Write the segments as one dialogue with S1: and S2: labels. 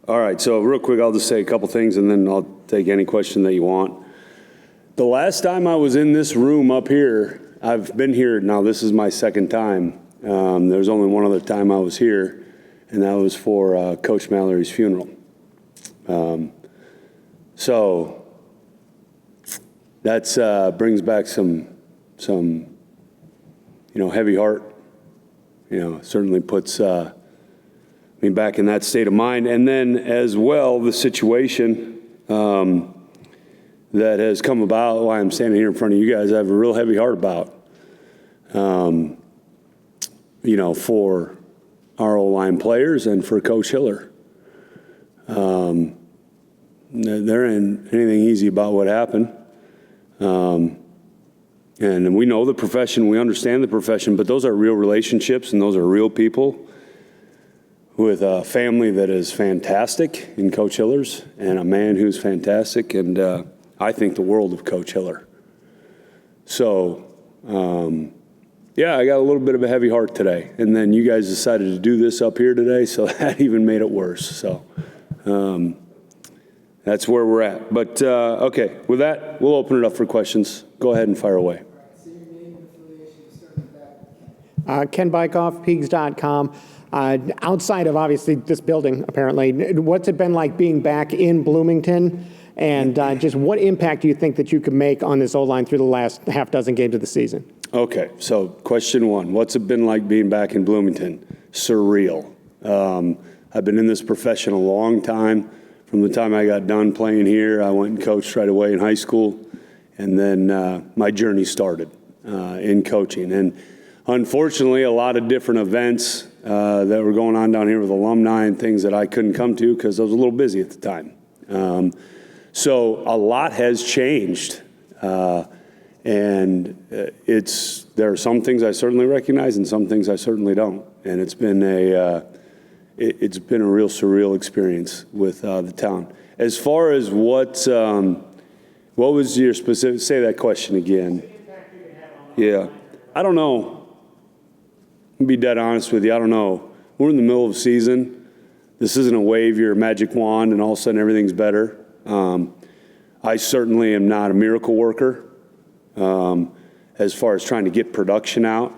S1: All right, so real quick, I'll just say a couple things, and then I'll take any question that you want. The last time I was in this room up here, I've been here, now this is my second time. There's only one other time I was here, and that was for Coach Mallory's funeral. So that's brings back some heavy heart. Certainly puts me back in that state of mind. And then as well, the situation that has come about, why I'm standing here in front of you guys, I have a real heavy heart about. For our O-line players and for Coach Hiller. There ain't anything easy about what happened. And we know the profession, we understand the profession, but those are real relationships and those are real people with a family that is fantastic in Coach Hiller's and a man who's fantastic, and I think the world of Coach Hiller. So, I got a little bit of a heavy heart today, and then you guys decided to do this up here today, so that even made it worse. So that's where we're at. But, okay, with that, we'll open it up for questions. Go ahead and fire away.
S2: Ken Bykoff, Pigs.com. Outside of, obviously, this building, apparently, what's it been like being back in Bloomington? And just what impact do you think that you could make on this O-line through the last half dozen games of the season?
S1: Okay, so question one, what's it been like being back in Bloomington? Surreal. I've been in this profession a long time. From the time I got done playing here, I went and coached right away in high school, and then my journey started in coaching. And unfortunately, a lot of different events that were going on down here with alumni and things that I couldn't come to because I was a little busy at the time. So a lot has changed. And there are some things I certainly recognize and some things I certainly don't. And it's been a real surreal experience with the town. As far as what was your specific, say that question again. Yeah, I don't know. I'll be dead honest with you, I don't know. We're in the middle of the season. This isn't a wave your magic wand and all of a sudden everything's better. I certainly am not a miracle worker. As far as trying to get production out.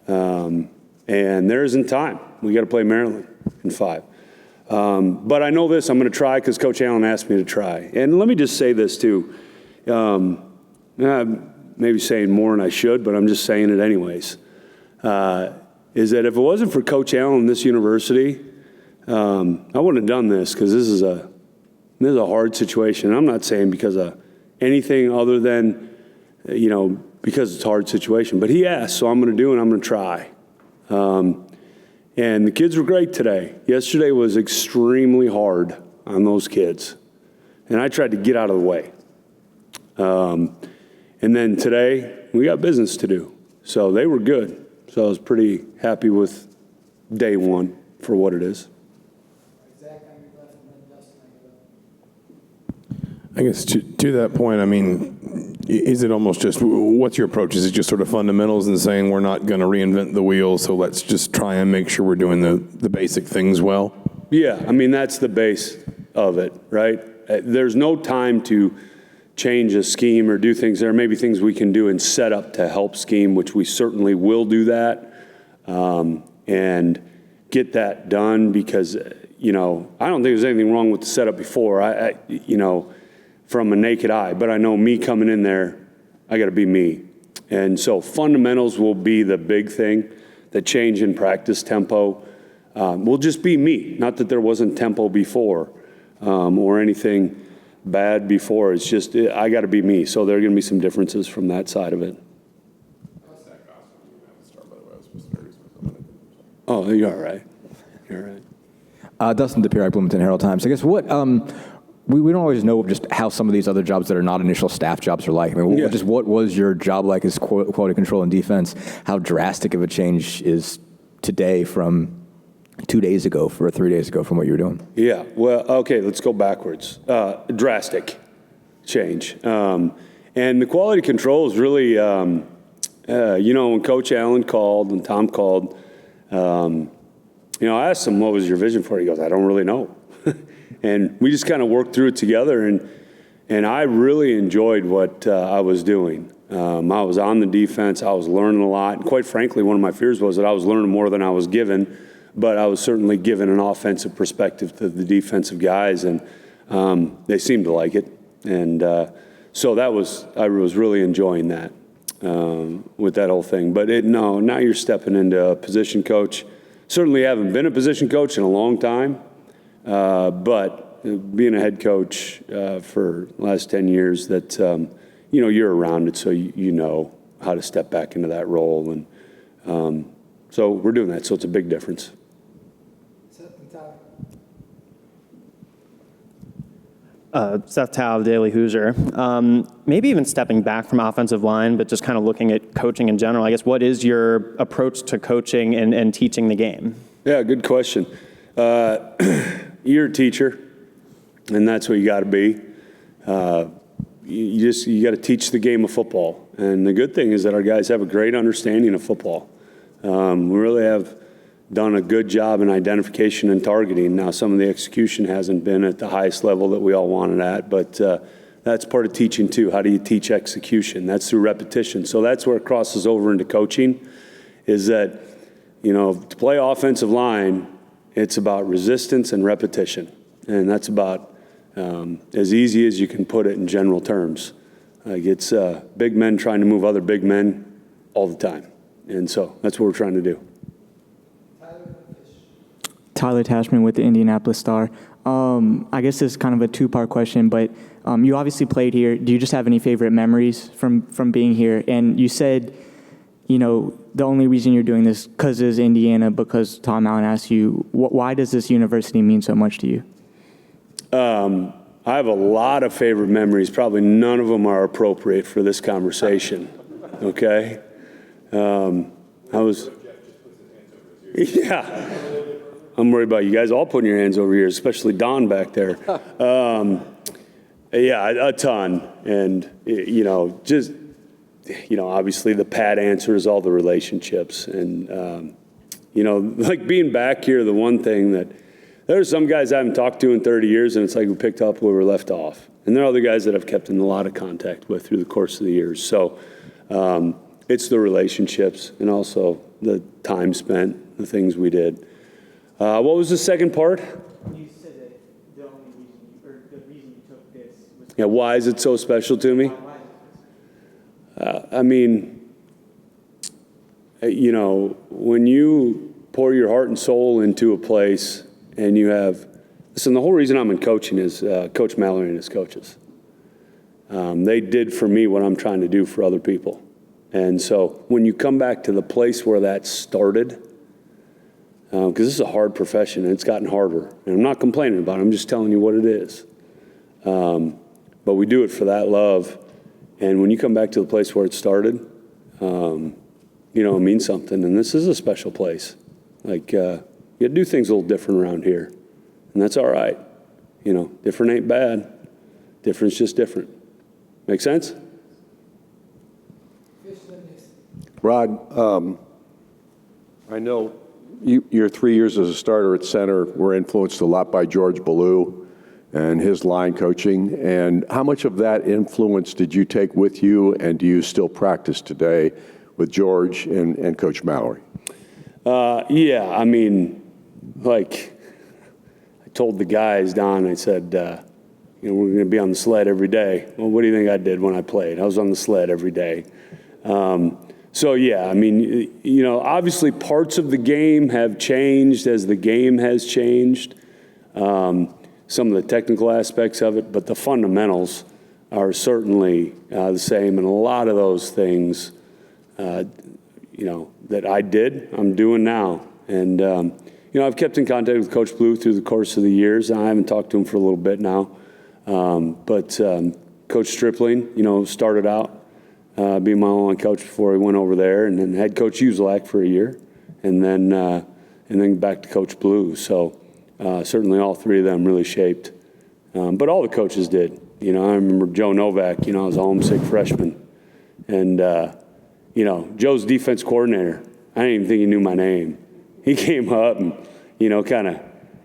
S1: And there isn't time. We got to play Maryland in 5. But I know this, I'm going to try because Coach Allen asked me to try. And let me just say this too. Maybe saying more than I should, but I'm just saying it anyways. Is that if it wasn't for Coach Allen and this university, I wouldn't have done this because this is a hard situation. I'm not saying because of anything other than because it's a hard situation. But he asked, so I'm going to do it, and I'm going to try. And the kids were great today. Yesterday was extremely hard on those kids. And I tried to get out of the way. And then today, we got business to do. So they were good. So I was pretty happy with day one for what it is.
S3: I guess to that point, I mean, is it almost just, what's your approach? Is it just sort of fundamentals and saying we're not going to reinvent the wheel, so let's just try and make sure we're doing the basic things well?
S1: Yeah, I mean, that's the base of it, right? There's no time to change a scheme or do things. There may be things we can do in setup to help scheme, which we certainly will do that, and get that done because, I don't think there's anything wrong with the setup before. From a naked eye, but I know me coming in there, I got to be me. And so fundamentals will be the big thing. The change in practice tempo will just be me. Not that there wasn't tempo before or anything bad before. It's just I got to be me. So there are going to be some differences from that side of it. Oh, you're all right. You're all right.
S4: Dustin DePierre, Bloomington Herald-Times. I guess what we don't always know just how some of these other jobs that are not initial staff jobs are like. I mean, just what was your job like as quality control and defense? How drastic of a change is today from 2 days ago or 3 days ago from what you were doing?
S1: Yeah, well, okay, let's go backwards. Drastic change. And the quality control is really, when Coach Allen called and Tom called, I asked him, what was your vision for it? He goes, I don't really know. And we just kind of worked through it together, and I really enjoyed what I was doing. I was on the defense. I was learning a lot. And quite frankly, one of my fears was that I was learning more than I was given, but I was certainly given an offensive perspective to the defensive guys, and they seemed to like it. And so I was really enjoying that with that whole thing. But now you're stepping into a position coach. Certainly haven't been a position coach in a long time, but being a head coach for the last 10 years, that you're around it, so you know how to step back into that role, and so we're doing that. So it's a big difference.
S5: Seth Tao, Daily Hoosier. Maybe even stepping back from offensive line, but just kind of looking at coaching in general. I guess, what is your approach to coaching and teaching the game?
S1: Yeah, good question. You're a teacher, and that's what you got to be. You got to teach the game of football. And the good thing is that our guys have a great understanding of football. We really have done a good job in identification and targeting. Now, some of the execution hasn't been at the highest level that we all wanted at, but that's part of teaching too. How do you teach execution? That's through repetition. So that's where it crosses over into coaching, is that, to play offensive line, it's about resistance and repetition. And that's about as easy as you can put it in general terms. Like, it's big men trying to move other big men all the time. And so that's what we're trying to do.
S6: Tyler Tashman with the Indianapolis Star. I guess this is kind of a two-part question, but you obviously played here. Do you just have any favorite memories from being here? And you said, the only reason you're doing this because it's Indiana, because Tom Allen asked you, why does this university mean so much to you?
S1: I have a lot of favorite memories. Probably none of them are appropriate for this conversation. Okay? Yeah. I'm worried about you guys all putting your hands over here, especially Don back there. Yeah, a ton. And, obviously the pat answer is all the relationships. And, like being back here, the one thing that there's some guys I haven't talked to in 30 years, and it's like we picked up where we left off. And there are other guys that I've kept in a lot of contact with through the course of the years. So it's the relationships and also the time spent, the things we did. What was the second part?
S6: You said that the only reason, or the reason you took this was...
S1: Yeah, why is it so special to me? When you pour your heart and soul into a place and you have... Listen, the whole reason I'm in coaching is Coach Mallory and his coaches. They did for me what I'm trying to do for other people. And so when you come back to the place where that started... because this is a hard profession, and it's gotten harder. And I'm not complaining about it. I'm just telling you what it is. But we do it for that love. And when you come back to the place where it started, it means something. And this is a special place. Like, you do things a little different around here. And that's all right. Different ain't bad. Different's just different. Make sense?
S7: Rod, I know your 3 years as a starter at center were influenced a lot by George Ballou and his line coaching. And how much of that influence did you take with you, and do you still practice today with George and Coach Mallory?
S1: Yeah, like I told the guys, Don, I said, we're going to be on the sled every day. Well, what do you think I did when I played? I was on the sled every day. So, yeah, obviously parts of the game have changed as the game has changed, some of the technical aspects of it, but the fundamentals are certainly the same. And a lot of those things, that I did, I'm doing now. And, I've kept in contact with Coach Blue through the course of the years. And I haven't talked to him for a little bit now. But Coach Stripling, started out being my online coach before he went over there, and then head coach Uselak for a year, and then back to Coach Blue. So certainly all three of them really shaped. But all the coaches did. I remember Joe Novak, I was a homesick freshman. And, Joe's defense coordinator, I didn't even think he knew my name. He came up and, kind of,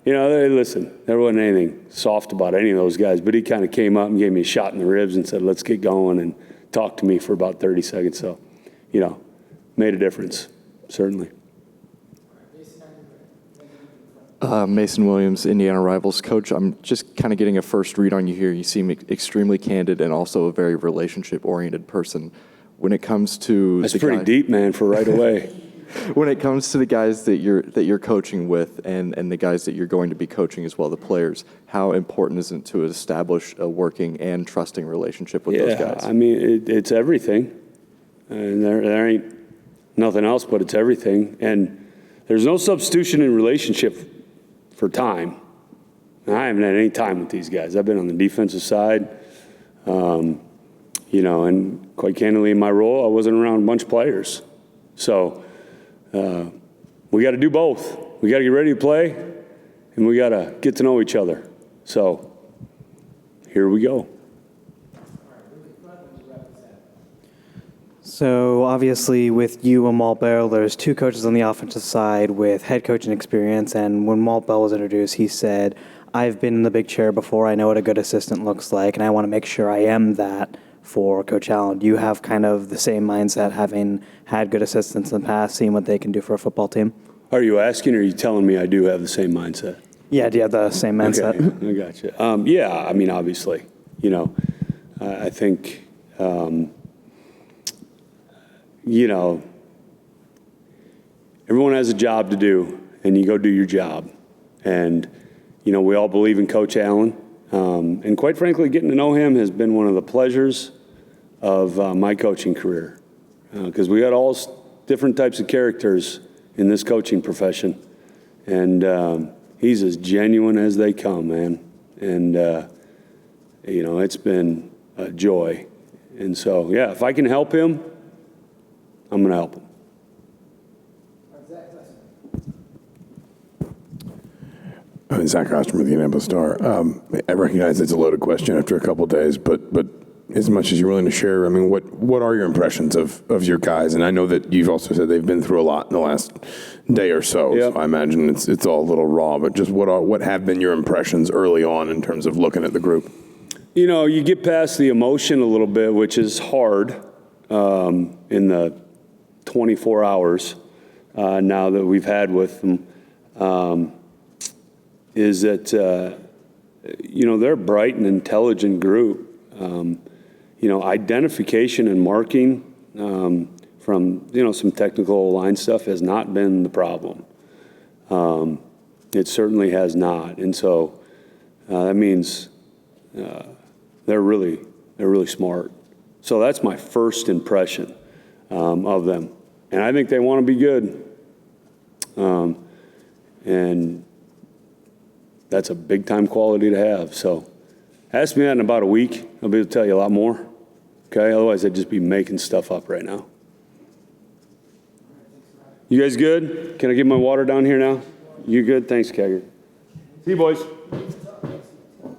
S1: listen, there wasn't anything soft about any of those guys, but he kind of came up and gave me a shot in the ribs and said, let's get going, and talked to me for about 30 seconds. So, made a difference, certainly.
S8: Mason Williams, Indiana Rivals. Coach, I'm just kind of getting a first read on you here. You seem extremely candid and also a very relationship-oriented person. When it comes to
S1: That's pretty deep, man, for right away.
S8: When it comes to the guys that you're coaching with and the guys that you're going to be coaching as well, the players, how important is it to establish a working and trusting relationship with those guys?
S1: I mean, it's everything. And there ain't nothing else, but it's everything. And there's no substitution in relationship for time. And I haven't had any time with these guys. I've been on the defensive side, and quite candidly in my role, I wasn't around a bunch of players. So we got to do both. We got to get ready to play, and we got to get to know each other. So here we go.
S9: So obviously with you and Walt Bell, there's two coaches on the offensive side with head coaching experience. And when Walt Bell was introduced, he said, I've been in the big chair before. I know what a good assistant looks like, and I want to make sure I am that for Coach Allen. Do you have kind of the same mindset, having had good assistants in the past, seeing what they can do for a football team?
S1: Are you asking, or are you telling me I do have the same mindset?
S9: Yeah, do you have the same mindset?
S1: Okay, I gotcha. Yeah, I mean, obviously, I think, everyone has a job to do, and you go do your job. And, we all believe in Coach Allen. And quite frankly, getting to know him has been one of the pleasures of my coaching career. Because we got all different types of characters in this coaching profession. And he's as genuine as they come, man. And, it's been a joy. And so, yeah, if I can help him, I'm going to help him.
S3: Zach Osterman with the Indianapolis Star. I recognize it's a loaded question after a couple of days, but as much as you're willing to share, I mean, what are your impressions of your guys? And I know that you've also said they've been through a lot in the last day or so.
S1: Yep.
S3: So I imagine it's all a little raw, but just what have been your impressions early on in terms of looking at the group?
S1: You get past the emotion a little bit, which is hard in the 24 hours now that we've had with them. Is that, they're a bright and intelligent group. Identification and marking from, some technical line stuff has not been the problem. It certainly has not. And so that means they're really smart. So that's my first impression of them. And I think they want to be good. And that's a big-time quality to have. So ask me that in about a week. I'll be able to tell you a lot more. Okay? Otherwise, I'd just be making stuff up right now. You guys good? Can I get my water down here now? You good? Thanks, Kegger. See you, boys.